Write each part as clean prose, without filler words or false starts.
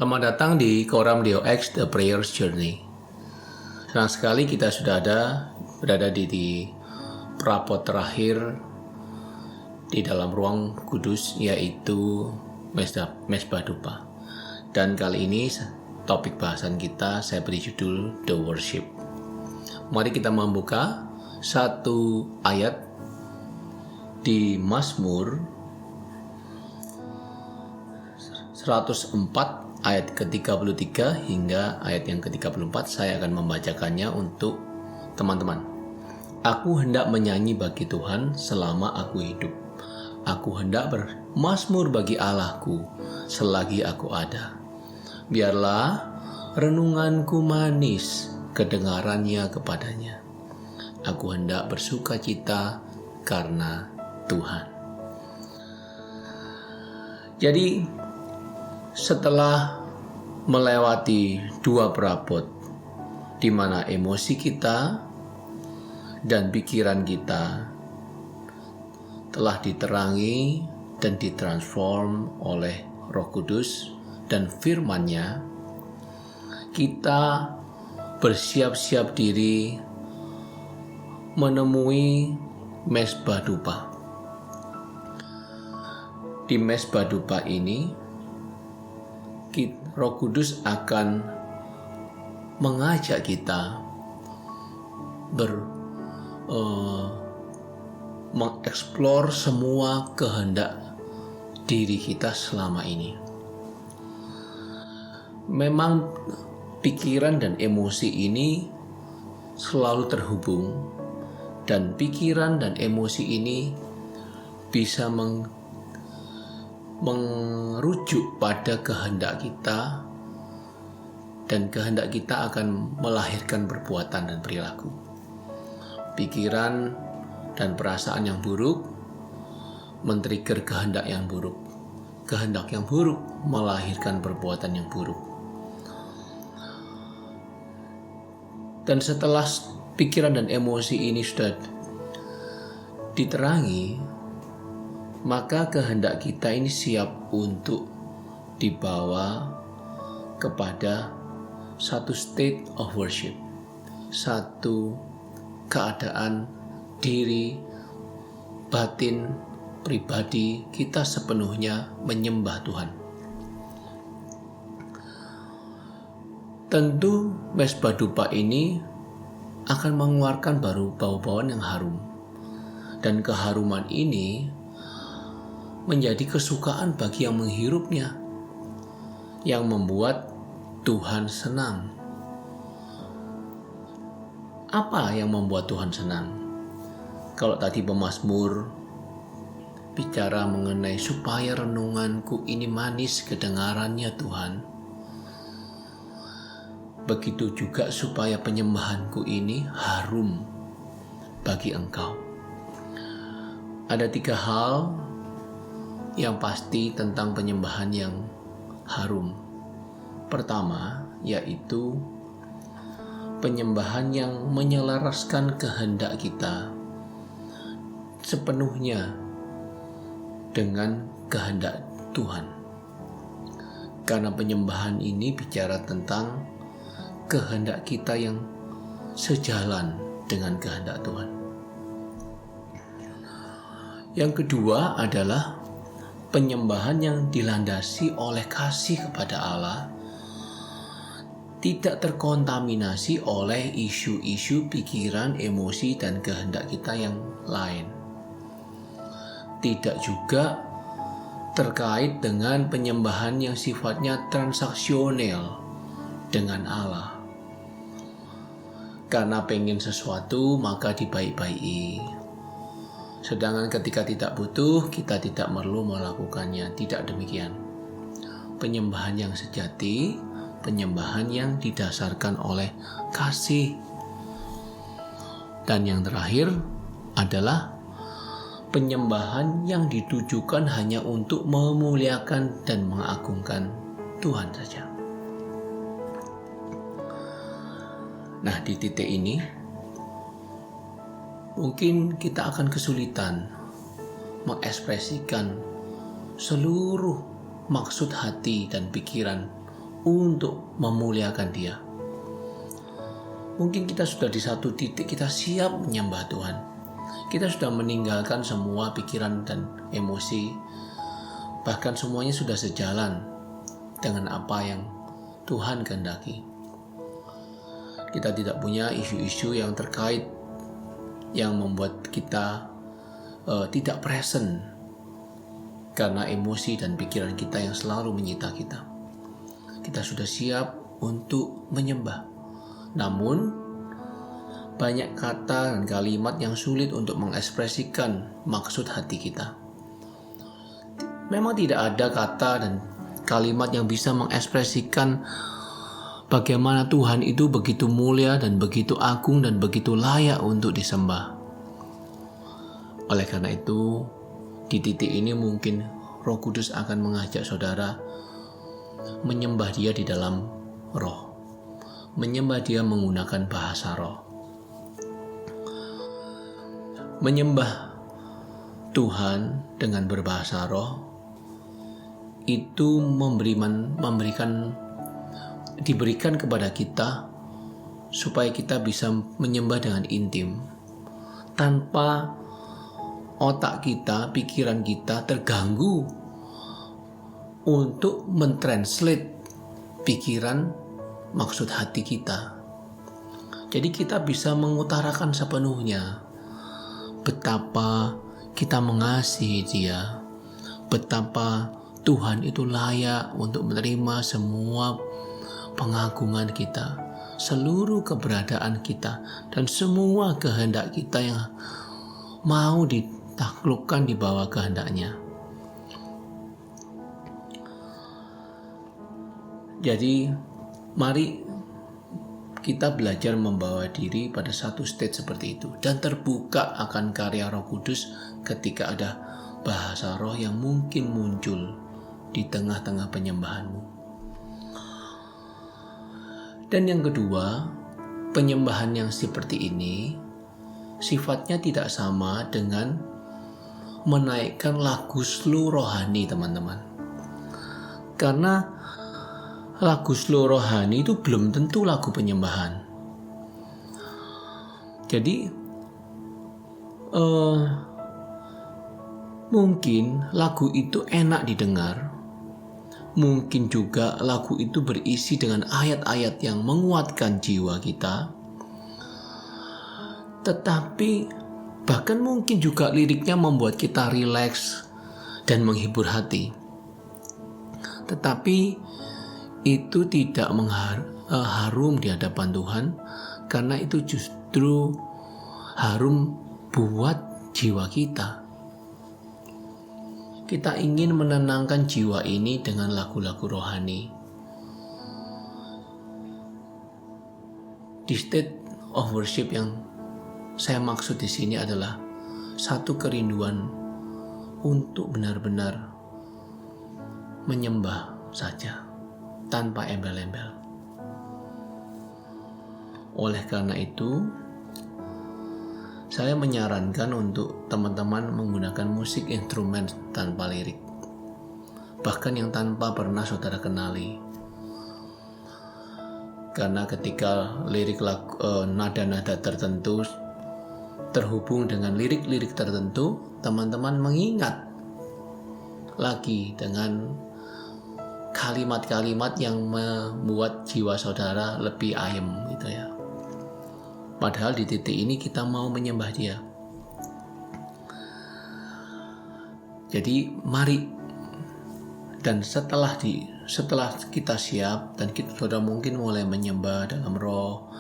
Selamat datang di Koram Deo X The Prayer's Journey. Senang sekali kita sudah berada di prapot terakhir di dalam ruang kudus, yaitu Mesbah Dupa. Dan kali ini topik bahasan kita saya beri judul The Worship. Mari kita membuka satu ayat di Mazmur 104 ayat ke-33 hingga ayat yang ke-34. Saya akan membacakannya untuk teman-teman. Aku hendak menyanyi bagi Tuhan selama aku hidup. Aku hendak bermazmur bagi Allahku selagi aku ada. Biarlah renunganku manis kedengarannya kepadanya. Aku hendak bersuka cita karena Tuhan. Jadi setelah melewati dua perabot di mana emosi kita dan pikiran kita telah diterangi dan ditransform oleh Roh Kudus dan firman-Nya, kita bersiap-siap diri menemui Mesbah Dupa. Di Mesbah Dupa ini Roh Kudus akan mengajak kita mengeksplor semua kehendak diri kita selama ini. Memang pikiran dan emosi ini selalu terhubung, dan pikiran dan emosi ini bisa merujuk pada kehendak kita, dan kehendak kita akan melahirkan perbuatan dan perilaku. Pikiran dan perasaan yang buruk men-trigger kehendak yang buruk. Kehendak yang buruk melahirkan perbuatan yang buruk. Dan setelah pikiran dan emosi ini sudah diterangi, maka kehendak kita ini siap untuk dibawa kepada satu state of worship, satu keadaan diri, batin, pribadi kita sepenuhnya menyembah Tuhan. Tentu Mesbah Dupa ini akan mengeluarkan bau-bauan yang harum, dan keharuman ini menjadi kesukaan bagi yang menghirupnya, yang membuat Tuhan senang. Apa yang membuat Tuhan senang? Kalau tadi pemazmur bicara mengenai supaya renunganku ini manis kedengarannya Tuhan, begitu juga supaya penyembahanku ini harum bagi Engkau. Ada 3 hal yang pasti tentang penyembahan yang harum. Pertama, yaitu penyembahan yang menyelaraskan kehendak kita sepenuhnya dengan kehendak Tuhan. Karena penyembahan ini bicara tentang kehendak kita yang sejalan dengan kehendak Tuhan. Yang kedua adalah penyembahan yang dilandasi oleh kasih kepada Allah, tidak terkontaminasi oleh isu-isu pikiran, emosi, dan kehendak kita yang lain. Tidak juga terkait dengan penyembahan yang sifatnya transaksional dengan Allah. Karena pengen sesuatu maka dibaik-baiki. Sedangkan ketika tidak butuh, kita tidak perlu melakukannya. Tidak demikian. Penyembahan yang sejati, penyembahan yang didasarkan oleh kasih. Dan yang terakhir adalah penyembahan yang ditujukan hanya untuk memuliakan dan mengagungkan Tuhan saja. Nah, di titik ini mungkin kita akan kesulitan mengekspresikan seluruh maksud hati dan pikiran untuk memuliakan Dia. Mungkin kita sudah di satu titik kita siap menyembah Tuhan. Kita sudah meninggalkan semua pikiran dan emosi. Bahkan semuanya sudah sejalan dengan apa yang Tuhan kehendaki. Kita tidak punya isu-isu yang terkait yang membuat kita tidak present karena emosi dan pikiran kita yang selalu menyita kita. Kita sudah siap untuk menyembah. Namun, banyak kata dan kalimat yang sulit untuk mengekspresikan maksud hati kita. Memang tidak ada kata dan kalimat yang bisa mengekspresikan bagaimana Tuhan itu begitu mulia dan begitu agung dan begitu layak untuk disembah. Oleh karena itu, di titik ini mungkin Roh Kudus akan mengajak saudara menyembah Dia di dalam roh. Menyembah Dia menggunakan bahasa roh. Menyembah Tuhan dengan berbahasa roh itu diberikan kepada kita supaya kita bisa menyembah dengan intim tanpa otak kita, pikiran kita terganggu untuk mentranslate pikiran maksud hati kita. Jadi kita bisa mengutarakan sepenuhnya betapa kita mengasihi Dia, betapa Tuhan itu layak untuk menerima semua pengagungan kita, seluruh keberadaan kita, dan semua kehendak kita yang mau ditaklukkan di bawah kehendaknya. Jadi, mari kita belajar membawa diri pada satu state seperti itu dan terbuka akan karya Roh Kudus ketika ada bahasa roh yang mungkin muncul di tengah-tengah penyembahanmu. Dan yang kedua, penyembahan yang seperti ini sifatnya tidak sama dengan menaikkan lagu slow rohani, teman-teman. Karena lagu slow rohani itu belum tentu lagu penyembahan. Jadi mungkin lagu itu enak didengar. Mungkin juga lagu itu berisi dengan ayat-ayat yang menguatkan jiwa kita. Tetapi bahkan mungkin juga liriknya membuat kita rileks dan menghibur hati. Tetapi itu tidak harum di hadapan Tuhan, karena itu justru harum buat jiwa kita. Kita ingin menenangkan jiwa ini dengan lagu-lagu rohani. Di state of worship yang saya maksud di sini adalah satu kerinduan untuk benar-benar menyembah saja, tanpa embel-embel. Oleh karena itu, saya menyarankan untuk teman-teman menggunakan musik instrumen tanpa lirik, bahkan yang tanpa pernah saudara kenali. Karena ketika lirik nada-nada tertentu terhubung dengan lirik-lirik tertentu, teman-teman mengingat lagi dengan kalimat-kalimat yang membuat jiwa saudara lebih ayem gitu ya. Padahal di titik ini kita mau menyembah Dia. Jadi mari, dan setelah kita siap dan saudara mungkin mulai menyembah dalam roh,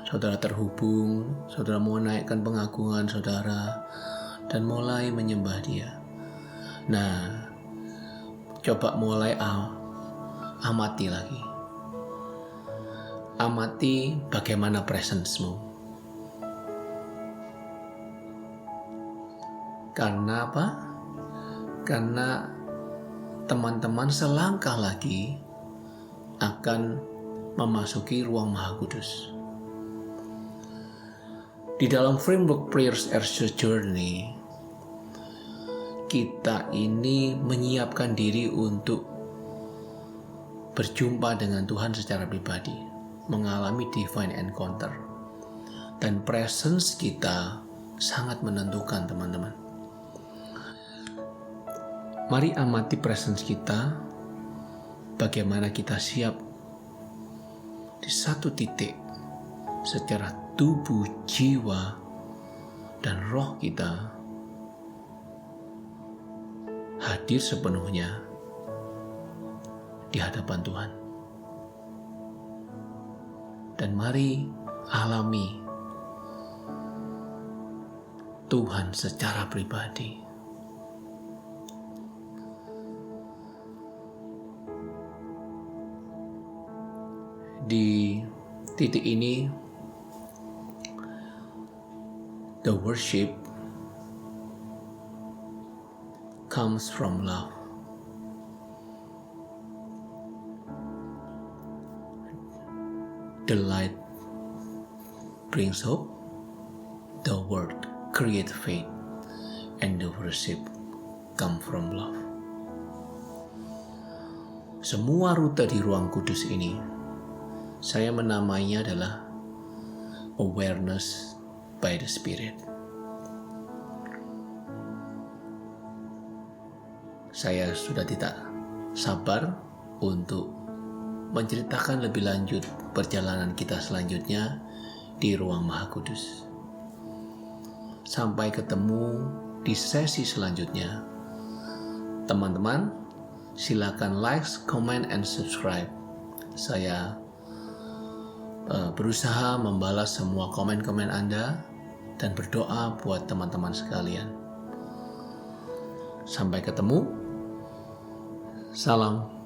saudara terhubung, saudara mau naikkan pengagungan saudara dan mulai menyembah Dia. Nah, coba mulai amati lagi. Amati bagaimana presence-mu. Karena apa? Karena teman-teman selangkah lagi akan memasuki ruang Maha Kudus. Di dalam framework Prayers as a Journey, kita ini menyiapkan diri untuk berjumpa dengan Tuhan secara pribadi, mengalami divine encounter. Dan presence kita sangat menentukan, teman-teman. Mari amati presence kita, bagaimana kita siap di satu titik secara tubuh, jiwa, dan roh kita hadir sepenuhnya di hadapan Tuhan. Dan mari alami Tuhan secara pribadi. Di titik ini, the worship comes from love. The light brings hope, the word creates faith, and the worship come from love. Semua rute di ruang kudus ini saya menamainya adalah awareness by the Spirit. Saya sudah tidak sabar untuk menceritakan lebih lanjut perjalanan kita selanjutnya di ruang Maha Kudus. Sampai ketemu di sesi selanjutnya. Teman-teman, silakan like, comment, and subscribe. Saya berusaha membalas semua komen-komen Anda dan berdoa buat teman-teman sekalian. Sampai ketemu. Salam.